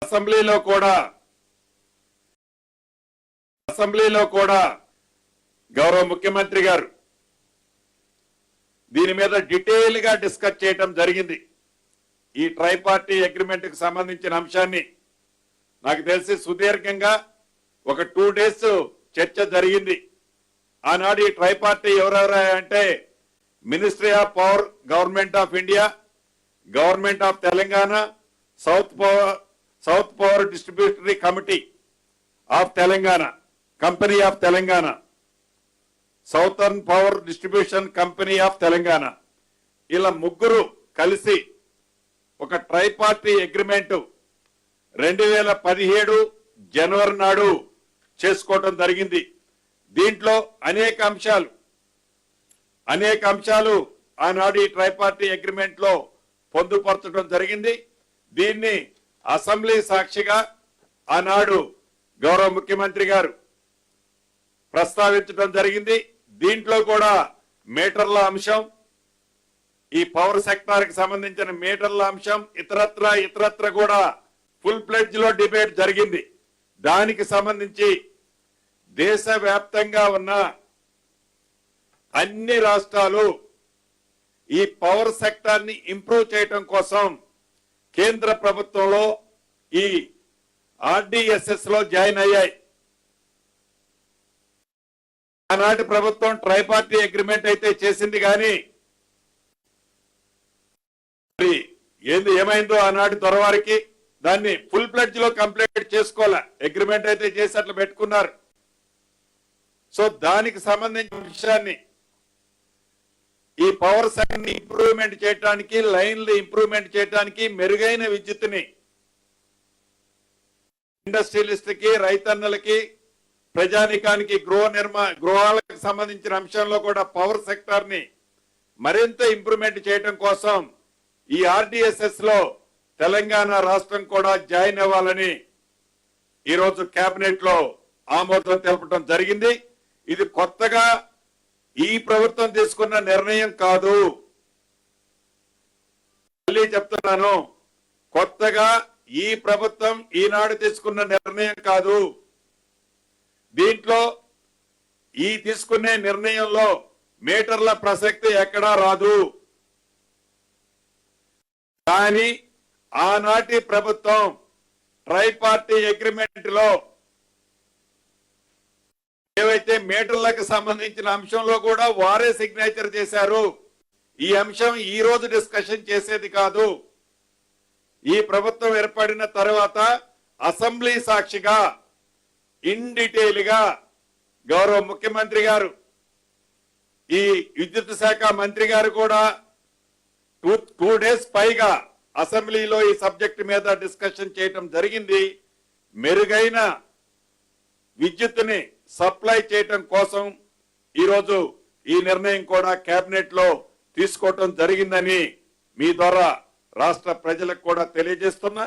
అసెంబ్లీలో కూడా గౌరవ ముఖ్యమంత్రి గారు దీని మీద డీటెయిల్ గా డిస్కస్ చేయడం జరిగింది. ఈ ట్రైపార్టీ అగ్రిమెంట్ కి సంబంధించిన అంశాన్ని నాకు తెలిసి సుదీర్ఘంగా ఒక 2 days చర్చ జరిగింది. ఆనాడు ఈ ట్రైపార్టీ ఎవరెవరు అంటే ministry of power, government of India, government of Telangana, south power distributary committee of Telangana, company of Telangana, southern power distribution company of Telangana, ఇలా ముగ్గురు కలిసి ఒక ట్రైపార్టీ అగ్రిమెంట్ 2017 జనవరి నాడు చేసుకోవడం జరిగింది. దీంట్లో అనేక అంశాలు ఆనాడు ఈ ట్రైపార్టీ అగ్రిమెంట్ లో పొందుపరచడం జరిగింది. దీన్ని అసెంబ్లీ సాక్షిగా ఆనాడు గౌరవ ముఖ్యమంత్రి గారు ప్రస్తావించడం జరిగింది. దీంట్లో కూడా మీటర్ల అంశం, ఈ పవర్ సెక్టార్ కి సంబంధించిన మీటర్ల అంశం, ఇతరత్ర కూడా ఫుల్ ప్లెడ్జ్ లో డిబేట్ జరిగింది. దానికి సంబంధించి దేశవ్యాప్తంగా ఉన్న అన్ని రాష్ట్రాలు ఈ పవర్ సెక్టార్ ని ఇంప్రూవ్ చేయడం కోసం కేంద్ర ప్రభుత్వంలో ఈ ఆర్డిఎస్ఎస్ లో జాయిన్ అయ్యాయి. ఆనాటి ప్రభుత్వం ట్రైపార్టీ అగ్రిమెంట్ అయితే చేసింది, కానీ ఏమైందో ఆనాటి దొరవారికి దాన్ని ఫుల్ ప్లెడ్జ్ లో కంప్లీట్ చేసుకోవాలా. అగ్రిమెంట్ అయితే చేసి అట్లా పెట్టుకున్నారు. సో దానికి సంబంధించిన విషయాన్ని ఈ పవర్ సెక్టర్ ని ఇంప్రూవ్మెంట్ చేయడానికి, లైన్లు ఇంప్రూవ్మెంట్ చేయడానికి, మెరుగైన విద్యుత్తుని ఇండస్ట్రియలిస్ట్ కి, రైతన్నలకి, ప్రజానికానికి, గృహాలకు సంబంధించిన అంశంలో కూడా పవర్ సెక్టార్ ని మరింత ఇంప్రూవ్మెంట్ చేయడం కోసం ఈ ఆర్డిఎస్ఎస్ లో తెలంగాణ రాష్ట్రం కూడా జాయిన్ అవ్వాలని ఈరోజు కేబినెట్ లో ఆమోదం తెలపడం జరిగింది. ఇది కొత్తగా ఈ ప్రభుత్వం తీసుకున్న నిర్ణయం కాదు. మళ్ళీ చెప్తున్నాను, కొత్తగా ఈ ప్రభుత్వం ఈనాడు తీసుకున్న నిర్ణయం కాదు. దీంట్లో ఈ తీసుకునే నిర్ణయంలో మీటర్ల ప్రసక్తి ఎక్కడా రాదు. కానీ ఆనాటి ప్రభుత్వం ట్రైపార్టీ అగ్రిమెంట్ లో ఏవైతే మీటర్లకు సంబంధించిన అంశంలో కూడా వారే సిగ్నేచర్ చేశారు. ఈ అంశం ఈ రోజు డిస్కషన్ చేసేది కాదు. ఈ ప్రభుత్వం ఏర్పడిన తర్వాత అసెంబ్లీ సాక్షిగా ఇన్ డీటెయిల్ గా గౌరవ ముఖ్యమంత్రి గారు, ఈ విద్యుత్ శాఖ మంత్రి గారు కూడా 2 days పైగా అసెంబ్లీలో ఈ సబ్జెక్ట్ మీద డిస్కషన్ చేయడం జరిగింది. మెరుగైన విద్యుత్తుని సప్లై చేయటం కోసం ఈరోజు ఈ నిర్ణయం కూడా కేబినెట్ లో తీసుకోవటం జరిగిందని మీ ద్వారా రాష్ట్ర ప్రజలకు కూడా తెలియజేస్తున్నా.